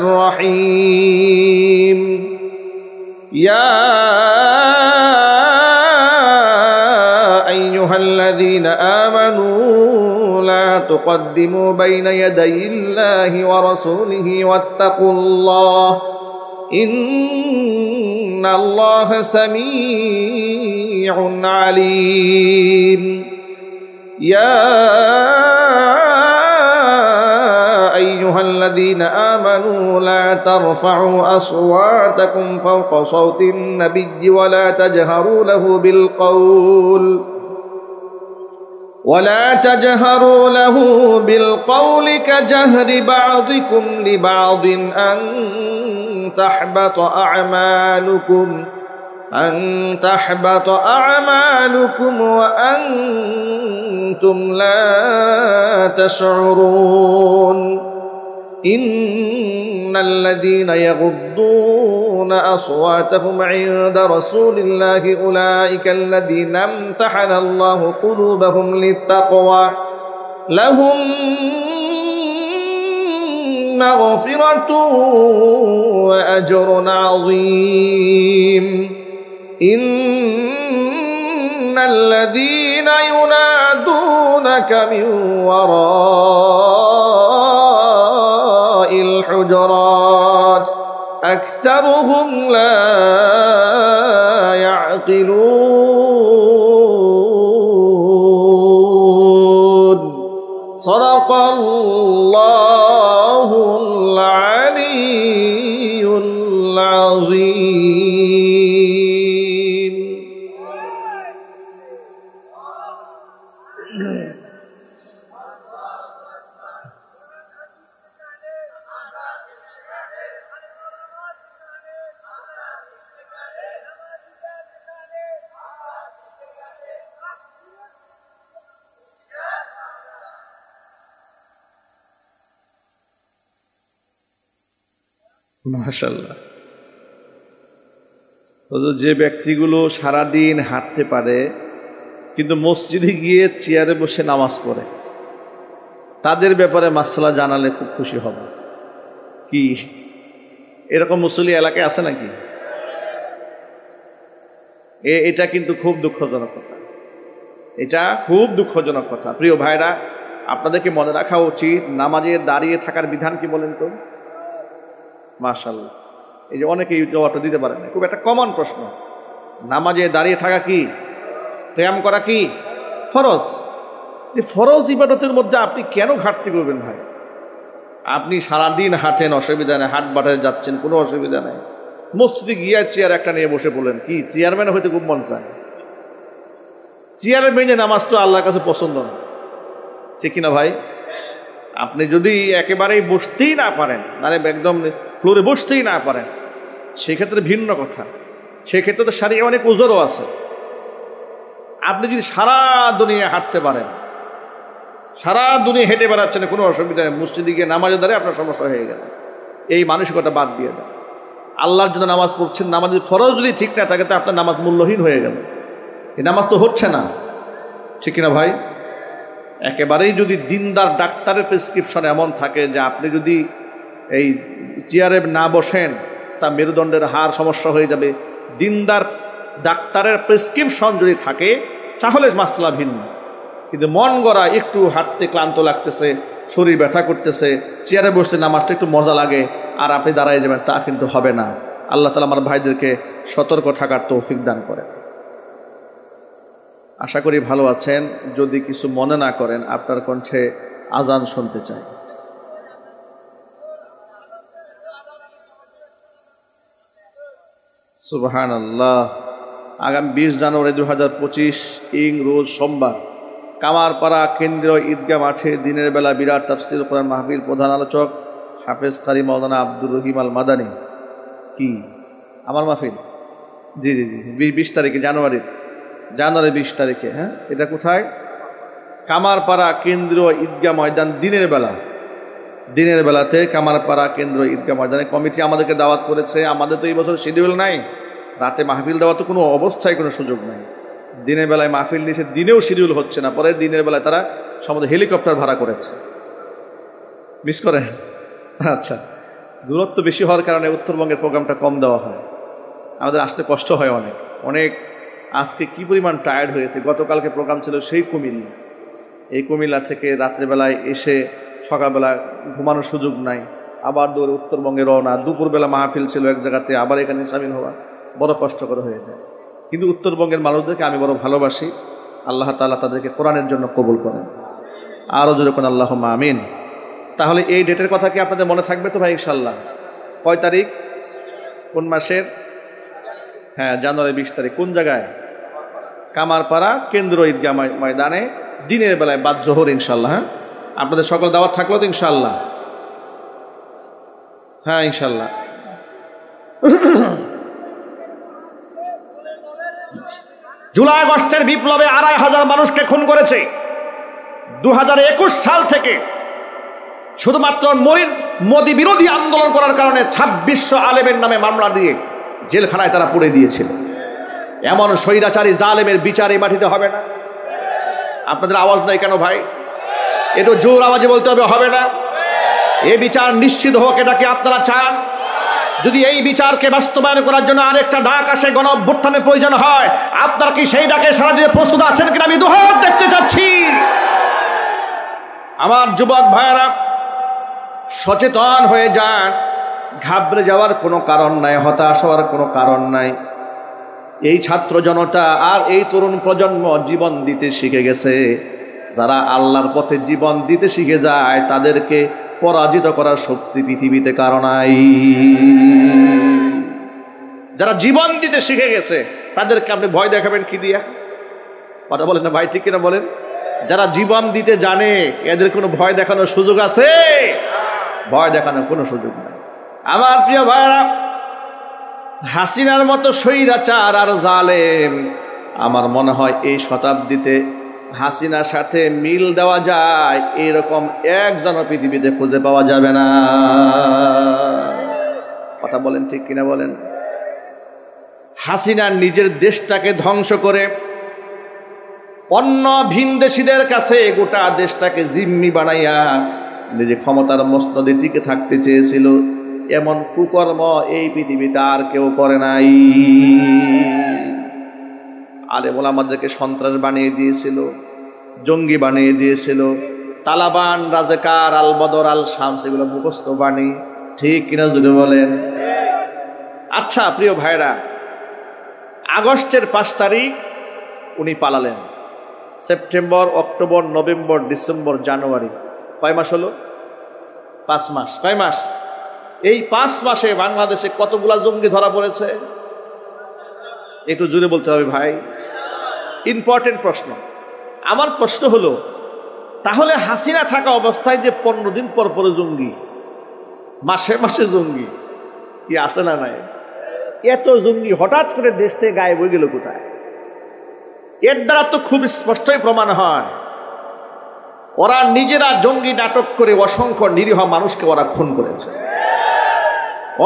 الرحيم يا أيها الذين آمنوا لا تقدموا بين يدي الله ورسوله واتقوا الله إن الله سميع عليم يا أيها الذين آمنوا لا ترفعوا أصواتكم فوق صوت النبي ولا تجهروا له بالقول كجهر بعضكم لبعض أن تحبط أعمالكم وأنتم لا تشعرون إن الذين يغضون أصواتهم عند رسول الله أولئك الذين امتحن الله قلوبهم للتقوى لهم مغفرة وأجر عظيم إن الذين ينادونك من وراء الحجرات أكثرهم لا يعقلون صدق الله العلي العظيم মাশাআল্লাহ। যে ব্যক্তিগুলো সারাদিন হাঁটতে পারে কিন্তু মসজিদে গিয়ে চেয়ারে বসে নামাজ পড়ে, তাদের ব্যাপারে মাসআলা জানালে খুব খুশি হব। কি এরকম মুসল্লি এলাকায় আছে নাকি? এটা কিন্তু খুব দুঃখজনক কথা, এটা খুব দুঃখজনক কথা। প্রিয় ভাইরা, আপনাদেরকে মনে রাখা উচিত নামাজে দাঁড়িয়ে থাকার বিধান কি বলেন তো? মাশাআল্লাহ, এই যে অনেকে জবাবটা দিতে পারেন না, খুব একটা কমন প্রশ্ন। নামাজে দাঁড়িয়ে থাকা কি? কিয়াম করা কি ফরজ? যে ফরজ ইবাদতের মধ্যে আপনি কেন ঘাটতি করবেন ভাই? আপনি সারাদিন হাঁটেন, অসুবিধা নেই, হাট বাটায় যাচ্ছেন, কোনো অসুবিধা নেই। মসজিদে গিয়ে চেয়ার একটা নিয়ে বসে পড়লেন, কি চেয়ারম্যান হইতে খুব মন চায়? চেয়ারে বেঁধে নামাজ তো আল্লাহর কাছে পছন্দ না, ঠিক কিনা ভাই? আপনি যদি একেবারেই বসতেই না পারেন, মানে একদম ফ্লোরে বসতেই না পারেন, সেক্ষেত্রে ভিন্ন কথা। সেক্ষেত্রে তো শারীরিক অনেক ওজরও আছে। আপনি যদি সারা দুনিয়া হাঁটতে পারেন, সারা দুনিয়া হেঁটে বেড়াচ্ছেন, কোনো অসুবিধা নেই, মসজিদে গিয়ে নামাজের দ্বারা আপনার সমস্যা হয়ে গেল। এই মানসিকতা বাদ দিয়ে দেন। আল্লাহর জন্য নামাজ পড়ছেন, নামাজের ফরজ যদি ঠিক না থাকে তো আপনার নামাজ মূল্যহীন হয়ে গেল। এই নামাজ তো হচ্ছে না, ঠিক কিনা ভাই? একেবারেই যদি দিনদার ডাক্তারের প্রেসক্রিপশন এমন থাকে যে আপনি যদি এই চেয়ারে না বসেন তা মেরুদণ্ডের হাড় সমস্যা হয়ে যাবে, দিনদার ডাক্তারের প্রেসক্রিপশন যদি থাকে তাহলে মাসলা ভিন্ন। কিন্তু মন গড়া একটু হাঁটতে ক্লান্ত লাগতেছে, শরীর ব্যথা করতেছে, চেয়ারে বসতে নামাজটা একটু মজা লাগে আর আপনি দাঁড়ায় যাবেন, তা কিন্তু হবে না। আল্লাহ তাআলা আমার ভাইদেরকে সতর্ক থাকার তৌফিক দান করেন। আশা করি ভালো আছেন। যদি কিছু মনে না করেন, আপনার কণ্ঠে আজান শুনতে চাই। সুবহানাল্লাহ। আগামী 20 জানুয়ারি 2025 রোজ সোমবার কামারপাড়া কেন্দ্রীয় ঈদগাহ মাঠে দিনের বেলা বিরাট তাফসীর কোরআন মাহফিল, প্রধান আলোচক হাফেজ কারি মাওলানা আব্দুর রহিম আল মাদানী। কি আমার মাহফিল? জি জি জি 20 তারিখে, জানুয়ারি 20 তারিখে। হ্যাঁ, এটা কোথায়? কামারপাড়া কেন্দ্রীয় ঈদগাহ ময়দান, দিনের বেলাতে কামারপাড়া কেন্দ্রীয় ঈদগাহ ময়দানে কমিটি আমাদেরকে দাওয়াত করেছে। আমাদের তো এই বছর শিডিউল নাই, রাতে মাহফিল দেওয়ার তো কোনো অবস্থায় কোনো সুযোগ নাই। দিনের বেলায় মাহফিল নিয়ে দিনেও শিডিউল হচ্ছে না, পরে দিনের বেলায় তারা সম্ভবত হেলিকপ্টার ভাড়া করেছে। মিস করেন? আচ্ছা, দূরত্ব বেশি হওয়ার কারণে উত্তরবঙ্গের প্রোগ্রামটা কম দেওয়া হয়, আমাদের আসতে কষ্ট হয় অনেক। আজকে কি পরিমাণ টায়ার্ড হয়েছে। গতকালকে প্রোগ্রাম ছিল সেই কুমিল্লা, এই কুমিল্লা থেকে রাত্রেবেলায় এসে সকালবেলা ঘুমানোর সুযোগ নাই, আবার দৌড়ে উত্তরবঙ্গে রওনা। দুপুরবেলা মাহফিল ছিল এক জায়গাতে, আবার এখানে সামিল হওয়া বড় কষ্টকর হয়ে যায়। কিন্তু উত্তরবঙ্গের মানুষদেরকে আমি বড় ভালোবাসি। আল্লাহ তাআলা তাদেরকে কোরআনের জন্য কবুল করেন। আরও জোরে কোন আল্লাহুম্মা আমিন। তাহলে এই ডেটের কথা কি আপনাদের মনে থাকবে তো ভাই ইনশাল্লাহ? কয় তারিখ? কোন মাসের? হ্যাঁ, জানুয়ারি 20 তারিখ। কোন জায়গায়? কামারপাড়া কেন্দ্রীয় ঈদগাহ ময়দানে দিনের বেলায় বাদ জোহর ইনশাল্লাহ। হ্যাঁ, আপনাদের সকল দাওয়াত থাকলো তো ইনশাল্লাহ? হ্যাঁ ইনশাল্লাহ। জুলাই আগস্টের বিপ্লবে 2500 মানুষকে খুন করেছে। 2021 সাল থেকে শুধুমাত্র মোদী বিরোধী আন্দোলন করার কারণে 2600 আলেমের নামে মামলা দিয়ে জেলখানায় তারা পুড়ে দিয়েছিল। এমন স্বৈরাচারী জালেমের বিচার এই মাটিতে হবে না। আপনাদের আওয়াজ নাই কেন ভাই? একটু জোর আওয়াজে বলতে হবে, হবে না? এই বিচার নিশ্চিত হোক, এটা কি আপনারা চান? যদি এই বিচারকে বাস্তবায়ন করার জন্য আরেকটা ডাক আসে, গণ অভ্যুত্থানের প্রয়োজন হয়, আপনারা কি সেই ডাকে সাড়া দিতে প্রস্তুত আছেন কিনা আমি দুহাত দেখতে চাচ্ছি। আমার যুবক ভাইয়েরা, সচেতন হয়ে যান। ঘাবড়ে যাওয়ার কোনো কারণ নাই, হতাশ হওয়ার কোনো কারণ নাই। এই ছাত্র জনতা আর এই তরুণ প্রজন্ম জীবন দিতে শিখে গেছে। যারা আল্লাহর পথে জীবন দিতে শিখে যায়, তাদেরকে পরাজিত করার শক্তি পৃথিবীতে কারো নাই। যারা জীবন দিতে শিখে গেছে, তাদেরকে আপনি ভয় দেখাবেন কি দিয়া? কথা বলেন না ভাই, ঠিক কিনা বলেন? যারা জীবন দিতে জানে, এদের কোনো ভয় দেখানোর সুযোগ আছে? ভয় দেখানোর কোনো সুযোগ নাই। আমার প্রিয় ভাইরা, হাসিনার মতো স্বৈরাচার আর জালেম আমার মনে হয় এই শতাব্দীতে হাসিনার সাথে মিল দেওয়া যায় এরকম একজন পৃথিবীতে খুঁজে পাওয়া যাবে না। কথা বলেন ঠিক কিনা বলেন? হাসিনা নিজের দেশটাকে ধ্বংস করে অন্য ভিনদেশীদের কাছে গোটা দেশটাকে জিম্মি বানাইয়া নিজে ক্ষমতার মসনদে টিকে থাকতে চেয়েছিল। এমন কুকর্ম এই পৃথিবীতে আর কেউ করে নাই। আলেম ওলামাদেরকে সন্ত্রাস বানিয়ে দিয়েছিল, জঙ্গি বানিয়ে দিয়েছিল। তালাবান, রাজাকার, আল বদর, আল শামস, এগুলো মুখস্থ বাণী, ঠিক কিনা যদি বলেন? আচ্ছা প্রিয় ভাইরা, আগস্টের 5 তারিখ উনি পালালেন। সেপ্টেম্বর, অক্টোবর, নভেম্বর, ডিসেম্বর, জানুয়ারি, কয় মাস হলো? 5 মাস। কয় মাস? এই 5 মাসে বাংলাদেশে কতগুলা জঙ্গি ধরা পড়েছে? একটু জোরে বলতে হবে ভাই, ইম্পর্টেন্ট প্রশ্ন। আমার প্রশ্ন হলো, তাহলে হাসিনা থাকা অবস্থায় যে 15 দিন পর পরে জঙ্গি, মাসে মাসে জঙ্গি, কি আছে না নাই? এত জঙ্গি হঠাৎ করে দেশ থেকে গায়েব হয়ে গেল কোথায়? এর দ্বারা তো খুব স্পষ্টই প্রমাণ হয় ওরা নিজেরা জঙ্গি নাটক করে অসংখ্য নিরীহ মানুষকে ওরা খুন করেছে,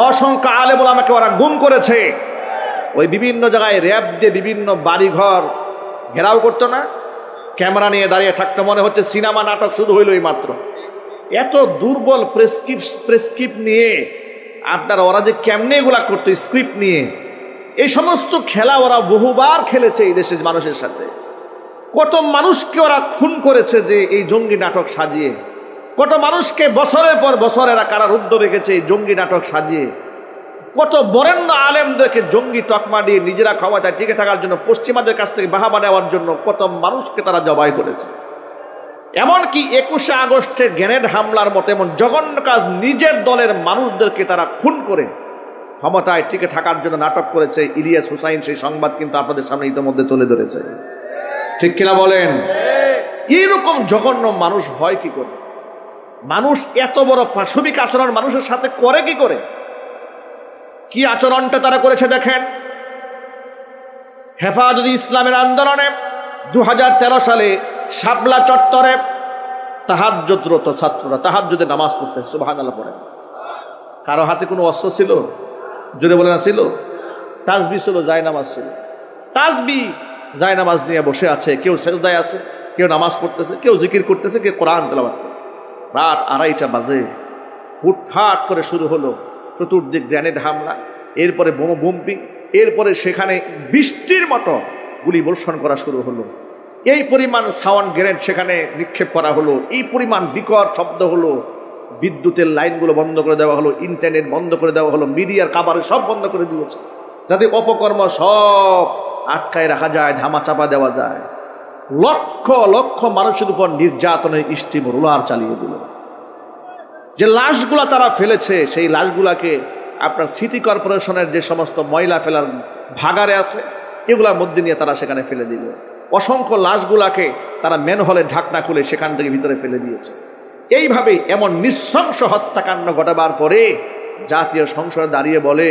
অসংখ্য আলেম ওলামাকে ওরা গুম করেছে। ওই বিভিন্ন জায়গায় র্যাব দিয়ে বিভিন্ন বাড়িঘর ঘেরাও করতো না, ক্যামেরা নিয়ে দাঁড়িয়ে থাকতো, মনে হচ্ছে সিনেমা নাটক শুরু হইল এই মাত্র। এত দুর্বল প্রেসক্রিপ্ট নিয়ে আপনারা ওরা যে কেমনে এগুলা করতো স্ক্রিপ্ট নিয়ে, এই সমস্ত খেলা ওরা বহুবার খেলেছে এই দেশের মানুষের সাথে। কত মানুষকে ওরা খুন করেছে যে এই জঙ্গি নাটক সাজিয়ে, কত মানুষকে বছরের পর বছর এরা কারারুদ্ধ রেখেছে এই জঙ্গি নাটক সাজিয়ে, কত বরেণ্য আলেমদেরকে জঙ্গি তকমা দিয়ে নিজেরা ক্ষমতায় টিকে থাকার জন্য পশ্চিমাদের কাছ থেকে বাহাবা নেওয়ার জন্য কত মানুষকে তারা জবাই করেছে। এমনকি 21শে আগস্টের গ্রেনেড হামলার মতো এমন জঘন্য কাজ নিজের দলের মানুষদেরকে তারা খুন করে ক্ষমতায় টিকে থাকার জন্য নাটক করেছে ইলিয়াস হুসাইন। সেই সংবাদ কিন্তু আপনাদের সামনে ইতিমধ্যে তুলে ধরেছে, ঠিক কিনা বলেন? এইরকম জঘন্য মানুষ হয় কি করে? মানুষ এত বড় পাশবিক আচরণ মানুষের সাথে করে কি করে? কি আচরণটা তারা করেছে দেখেন। হেফাজতে ইসলামের আন্দোলনে 2013 সালে শাপলা চত্বরে তাহাজ্জুদরত ছাত্ররা তাহাজ্জুদে নামাজ পড়তেন, সুবহানাল্লাহ পড়েন। কারো হাতে কোনো অস্ত্র ছিল? জোরে বলে না ছিল? তাসবিহ ছিল, জায়নামাজ ছিল। তাসবিহ জায়নামাজ নিয়ে বসে আছে, কেউ সেজদায় আছে, কেউ নামাজ পড়তেছে, কেউ জিকির করতেছে, কেউ কোরআন তেলাওয়াত করতেছে। রাত 2:30 বাজে হুটহাট করে শুরু হলো চতুর্দিক গ্রেনেড হামলা, এরপরে বোমা বম্পিং, এরপরে সেখানে বৃষ্টির মতো গুলি বর্ষণ করা শুরু হলো। এই পরিমাণ সাউন্ড গ্রেনেড সেখানে নিক্ষেপ করা হলো, এই পরিমাণ বিকট শব্দ হলো, বিদ্যুতের লাইনগুলো বন্ধ করে দেওয়া হলো, ইন্টারনেট বন্ধ করে দেওয়া হলো, মিডিয়ার কাভারেজ সব বন্ধ করে দিয়েছে, যাতে অপকর্ম সব আটকায় রাখা যায়, ধামাচাপা দেওয়া যায়। লক্ষ লক্ষ মানুষের উপর নির্যাতনের স্টিম রোলার চালিয়ে দিল। যে লাশগুলা তারা ফেলেছে সেই লাশগুলাকে আপনার সিটি কর্পোরেশনের যে সমস্ত ময়লা ফেলার ভাগারে আছে এগুলার মধ্যে নিয়ে তারা সেখানে ফেলে দিল। অসংখ্য লাশগুলাকে তারা ম্যানহোলে ঢাকনা খুলে সেখান থেকে ভিতরে ফেলে দিয়েছে। এইভাবে এমন নৃশংস হত্যাকাণ্ড ঘটাবার পরে জাতীয় সংসদে দাঁড়িয়ে বলে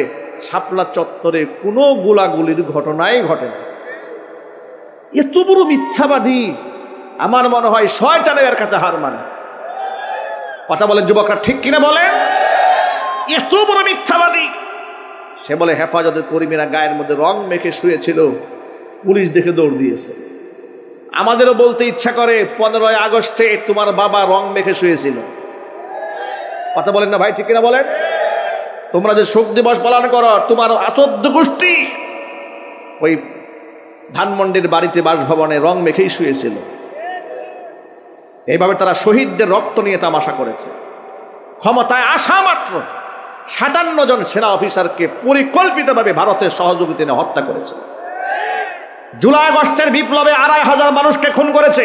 শাপলা চত্বরে কোনো গোলাগুলির ঘটনাই ঘটে না। এত বড় মিথ্যাবাদী, আমার মনে হয় শয়তানের কাছে হার মানে। কথা বলেন যুবকরা, ঠিক কিনা বলেন? এত বড় মিথ্যাবাদী। সে বলে হেফাজতের কর্মীরা গায়ের মধ্যে রং মেখে শুয়েছিল, পুলিশ দেখে দৌড় দিয়েছে। আমাদেরও বলতে ইচ্ছা করে 15ই আগস্টে তোমার বাবা রং মেখে শুয়েছিল। কথা বলেন না ভাই, ঠিক কিনা বলেন? তোমরা যে শোক দিবস পালন করো, তোমার 14 গোষ্ঠী ওই ধানমন্ডির বাড়িতে বাসভবনে রং মেখেই শুয়েছিল। এইভাবে তারা শহীদদের রক্ত নিয়ে তামাশা করেছে। ক্ষমতায় আসা মাত্র 57 জন সেনা অফিসারকে পরিকল্পিতভাবে ভারতের সহযোগিতা নিয়ে হত্যা করেছে। জুলাই আগস্টের বিপ্লবে 2,500 মানুষকে খুন করেছে।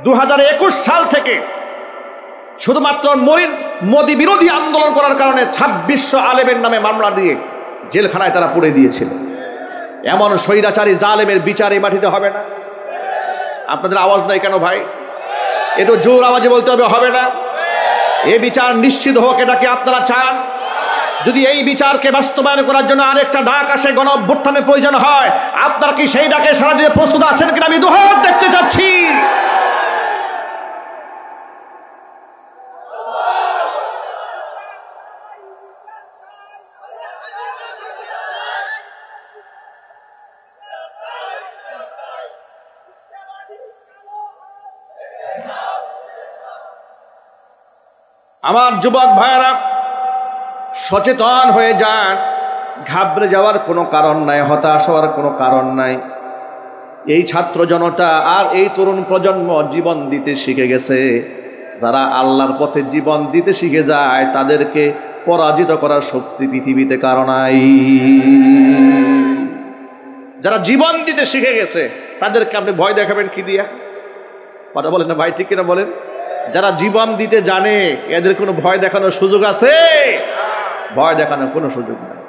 2021 সাল থেকে শুধুমাত্র মোদী বিরোধী আন্দোলন করার কারণে 2600 আলেমের নামে মামলা দিয়ে জেলখানায় তারা পুড়ে দিয়েছিল। এমন স্বৈরাচারী জালেমের বিচার এই মাটিতে হবে না। আপনাদের আওয়াজ নাই কেন ভাই? একটু জোর আওয়াজে বলতে হবে না? এই বিচার নিশ্চিত হোক, এটা কি আপনারা চান? যদি এই বিচারকে বাস্তবায়ন করার জন্য আরেকটা ডাক আসে, গণ অভ্যুত্থানের প্রয়োজন হয়, আপনারা কি সেই ডাকে সাড়া দিতে প্রস্তুত আছেন কিনা আমি দুহাত দেখতে চাচ্ছি। আমার যুবক ভাইয়েরা, সচেতন হয়ে যান। ঘাবড়ে যাওয়ার কোনো কারণ নাই, হতাশ হওয়ার কোনো কারণ নাই। এই ছাত্র জনতা আর এই তরুণ প্রজন্ম জীবন দিতে শিখে গেছে। যারা আল্লাহর পথে জীবন দিতে শিখে যায় তাদেরকে পরাজিত করার শক্তি পৃথিবীতে কারো নাই। যারা জীবন দিতে শিখে গেছে তাদেরকে আপনি ভয় দেখাবেন কি দিয়া? কথা বলেন না ভাই, ঠিক কিনা বলেন? যারা জীবন দিতে জানে এদের কোনো ভয় দেখানোর সুযোগ আছে? ভয় দেখানোর কোনো সুযোগ নেই।